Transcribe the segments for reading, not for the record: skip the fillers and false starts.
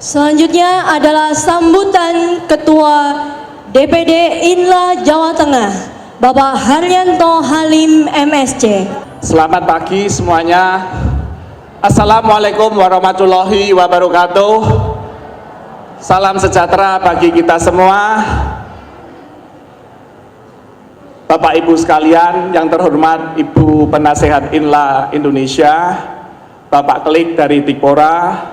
Selanjutnya adalah sambutan Ketua DPD Inla Jawa Tengah, Bapak Haryanto Halim MSc. Selamat pagi semuanya. Assalamualaikum warahmatullahi wabarakatuh. Salam sejahtera bagi kita semua. Bapak Ibu sekalian yang terhormat, Ibu Penasehat Inla Indonesia, Bapak Klik dari Tipora,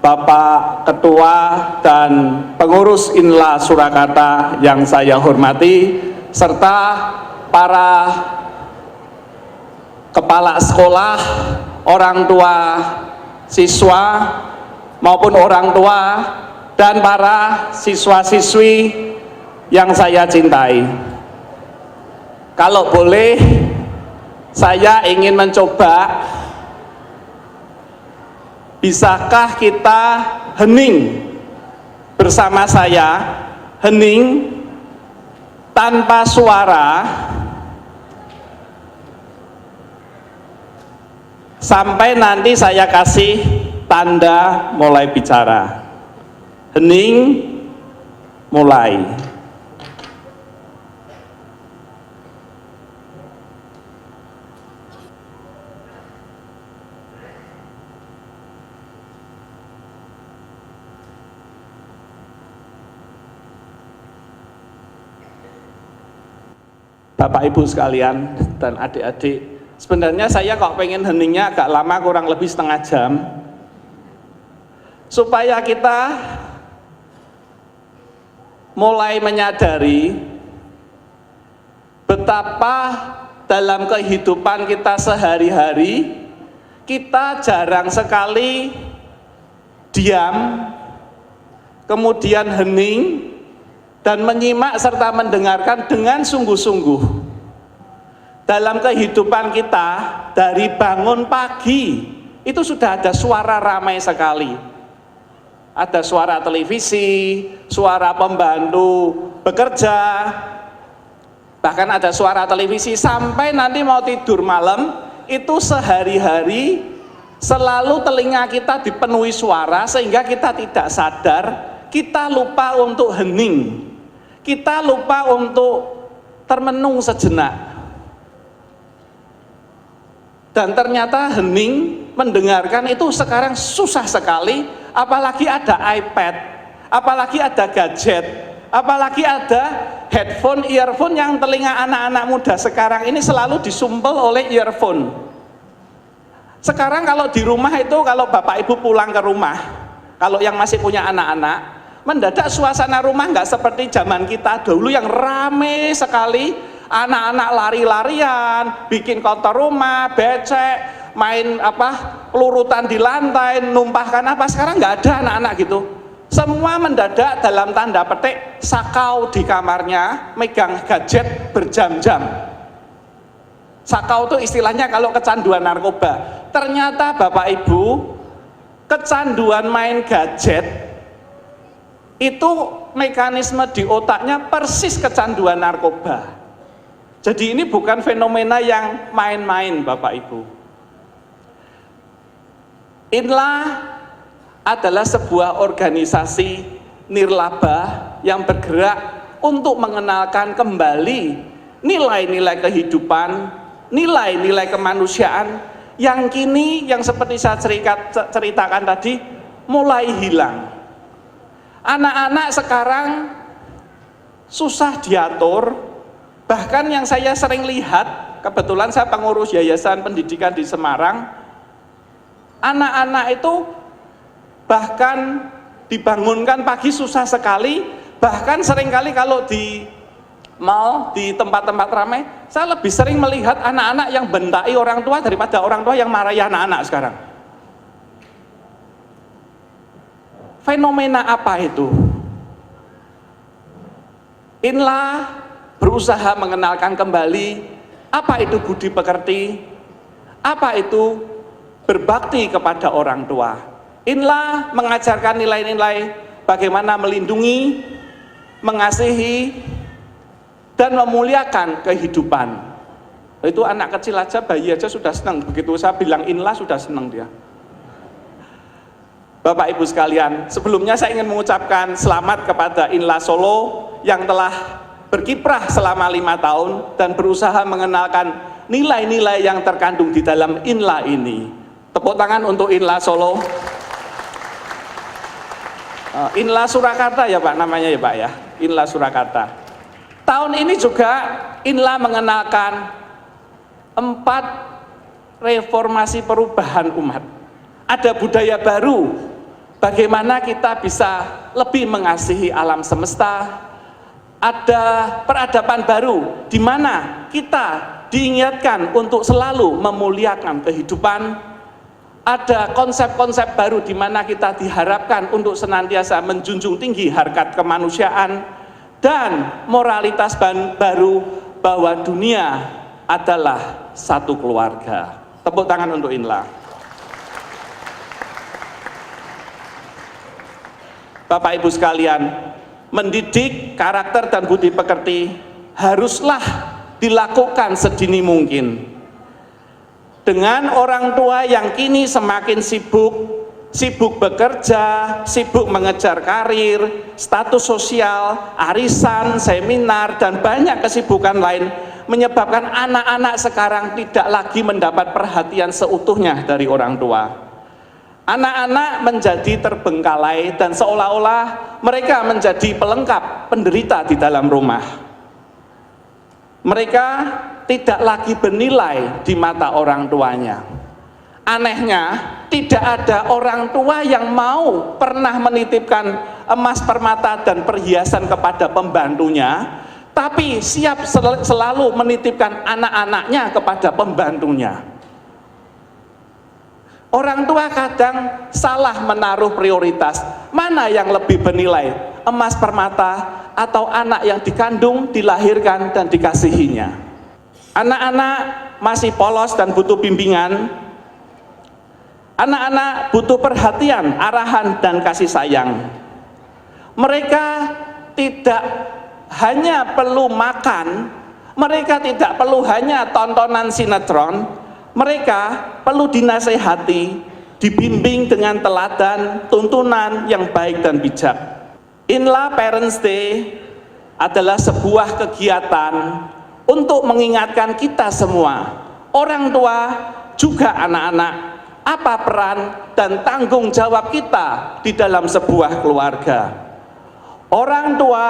Bapak Ketua dan pengurus Inla Surakarta yang saya hormati, serta para kepala sekolah, orang tua siswa maupun orang tua dan para siswa-siswi yang saya cintai. Kalau boleh, saya ingin mencoba, bisakah kita hening bersama saya, hening tanpa suara, sampai nanti saya kasih tanda mulai bicara. Hening, mulai. Bapak Ibu sekalian dan adik-adik, sebenarnya saya kok pengen heningnya agak lama, kurang lebih setengah jam, supaya kita mulai menyadari betapa dalam kehidupan kita sehari-hari kita jarang sekali diam, kemudian hening dan menyimak serta mendengarkan dengan sungguh-sungguh. Dalam kehidupan kita, dari bangun pagi itu sudah ada suara ramai sekali. Ada suara televisi, suara pembantu bekerja, bahkan ada suara televisi sampai nanti mau tidur malam, itu sehari-hari selalu telinga kita dipenuhi suara sehingga kita tidak sadar, kita lupa untuk hening. Kita lupa untuk termenung sejenak. Dan ternyata hening, mendengarkan itu sekarang susah sekali, apalagi ada iPad, apalagi ada gadget, apalagi ada headphone, earphone yang telinga anak-anak muda sekarang ini selalu disumpel oleh earphone. Sekarang kalau di rumah itu, kalau Bapak Ibu pulang ke rumah, kalau yang masih punya anak-anak, mendadak suasana rumah nggak seperti zaman kita dulu yang rame sekali, anak-anak lari-larian, bikin kotor rumah, becek, main pelurutan di lantai, numpahkan apa. Sekarang nggak ada anak-anak gitu. Semua mendadak dalam tanda petik sakau di kamarnya, megang gadget berjam-jam. Sakau itu istilahnya kalau kecanduan narkoba. Ternyata Bapak Ibu, kecanduan main gadget itu mekanisme di otaknya persis kecanduan narkoba. Jadi ini bukan fenomena yang main-main, Bapak Ibu. Inla adalah sebuah organisasi nirlaba yang bergerak untuk mengenalkan kembali nilai-nilai kehidupan, nilai-nilai kemanusiaan yang kini, yang seperti saya ceritakan tadi, mulai hilang. Anak-anak sekarang susah diatur, bahkan yang saya sering lihat, kebetulan saya pengurus Yayasan Pendidikan di Semarang, anak-anak itu bahkan dibangunkan pagi susah sekali, bahkan seringkali kalau di mall, di tempat-tempat ramai, saya lebih sering melihat anak-anak yang bentai orang tua daripada orang tua yang marahi anak-anak sekarang. Fenomena apa itu? Inla berusaha mengenalkan kembali apa itu budi pekerti, apa itu berbakti kepada orang tua. Inla mengajarkan nilai-nilai bagaimana melindungi, mengasihi, dan memuliakan kehidupan. Itu anak kecil aja, bayi aja sudah senang. Begitu saya bilang Inla sudah senang dia. Bapak Ibu sekalian, sebelumnya saya ingin mengucapkan selamat kepada Inla Solo yang telah berkiprah selama 5 tahun dan berusaha mengenalkan nilai-nilai yang terkandung di dalam Inla ini. Tepuk tangan untuk Inla Solo. Inla Surakarta ya Pak namanya ya Pak ya, Inla Surakarta. Tahun ini juga Inla mengenalkan 4 reformasi perubahan umat. Ada budaya baru, bagaimana kita bisa lebih mengasihi alam semesta. Ada peradaban baru, di mana kita diingatkan untuk selalu memuliakan kehidupan. Ada konsep-konsep baru di mana kita diharapkan untuk senantiasa menjunjung tinggi harkat kemanusiaan dan moralitas baru bahwa dunia adalah satu keluarga. Tepuk tangan untuk Inla. Bapak Ibu sekalian, mendidik karakter dan budi pekerti haruslah dilakukan sedini mungkin. Dengan orang tua yang kini semakin sibuk bekerja, sibuk mengejar karir, status sosial, arisan, seminar, dan banyak kesibukan lain, menyebabkan anak-anak sekarang tidak lagi mendapat perhatian seutuhnya dari orang tua. Anak-anak menjadi terbengkalai dan seolah-olah mereka menjadi pelengkap penderita di dalam rumah. Mereka tidak lagi bernilai di mata orang tuanya. Anehnya, tidak ada orang tua yang mau pernah menitipkan emas, permata, dan perhiasan kepada pembantunya, tapi siap selalu menitipkan anak-anaknya kepada pembantunya. Orang tua kadang salah menaruh prioritas, mana yang lebih bernilai, emas, permata, atau anak yang dikandung, dilahirkan, dan dikasihinya. Anak-anak masih polos dan butuh bimbingan. Anak-anak butuh perhatian, arahan, dan kasih sayang. Mereka tidak hanya perlu makan, mereka tidak perlu hanya tontonan sinetron, mereka perlu dinasehati, dibimbing dengan teladan, tuntunan yang baik dan bijak. Inla Parents Day adalah sebuah kegiatan untuk mengingatkan kita semua, orang tua juga anak-anak, apa peran dan tanggung jawab kita di dalam sebuah keluarga. Orang tua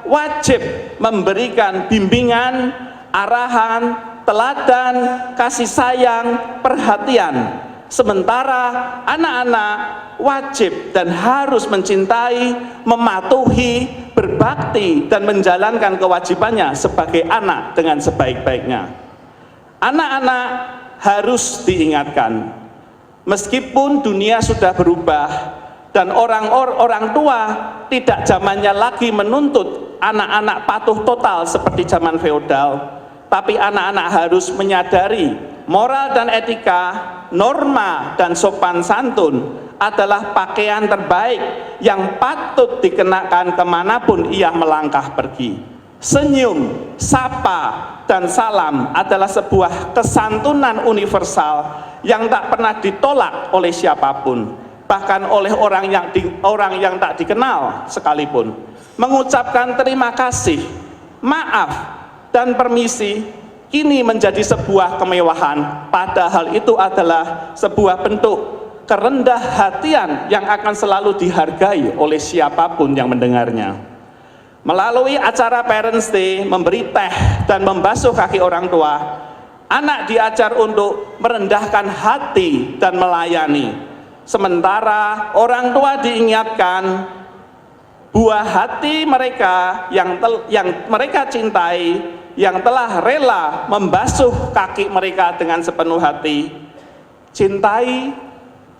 wajib memberikan bimbingan, arahan, teladan, kasih sayang, perhatian. Sementara anak-anak wajib dan harus mencintai, mematuhi, berbakti, dan menjalankan kewajibannya sebagai anak dengan sebaik-baiknya. Anak-anak harus diingatkan, meskipun dunia sudah berubah dan orang tua tidak zamannya lagi menuntut anak-anak patuh total seperti zaman feodal, tapi anak-anak harus menyadari moral dan etika, norma dan sopan santun adalah pakaian terbaik yang patut dikenakan kemanapun ia melangkah pergi. Senyum, sapa, dan salam adalah sebuah kesantunan universal yang tak pernah ditolak oleh siapapun, bahkan oleh orang yang tak dikenal sekalipun. Mengucapkan terima kasih, maaf, dan permisi kini menjadi sebuah kemewahan, padahal itu adalah sebuah bentuk kerendah hatian yang akan selalu dihargai oleh siapapun yang mendengarnya. Melalui acara Parents Day, memberi teh dan membasuh kaki orang tua, anak diajar untuk merendahkan hati dan melayani. Sementara orang tua diingatkan buah hati mereka yang mereka cintai, yang telah rela membasuh kaki mereka dengan sepenuh hati. Cintai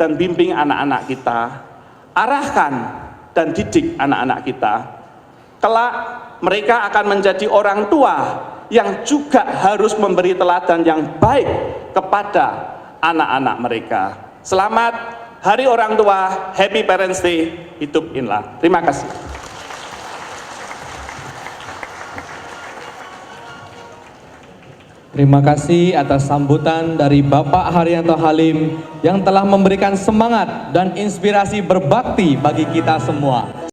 dan bimbing anak-anak kita, arahkan dan didik anak-anak kita. Kelak mereka akan menjadi orang tua yang juga harus memberi teladan yang baik kepada anak-anak mereka. Selamat Hari Orang Tua, Happy Parents Day, hidup Inla. Terima kasih. Terima kasih atas sambutan dari Bapak Haryanto Halim yang telah memberikan semangat dan inspirasi berbakti bagi kita semua.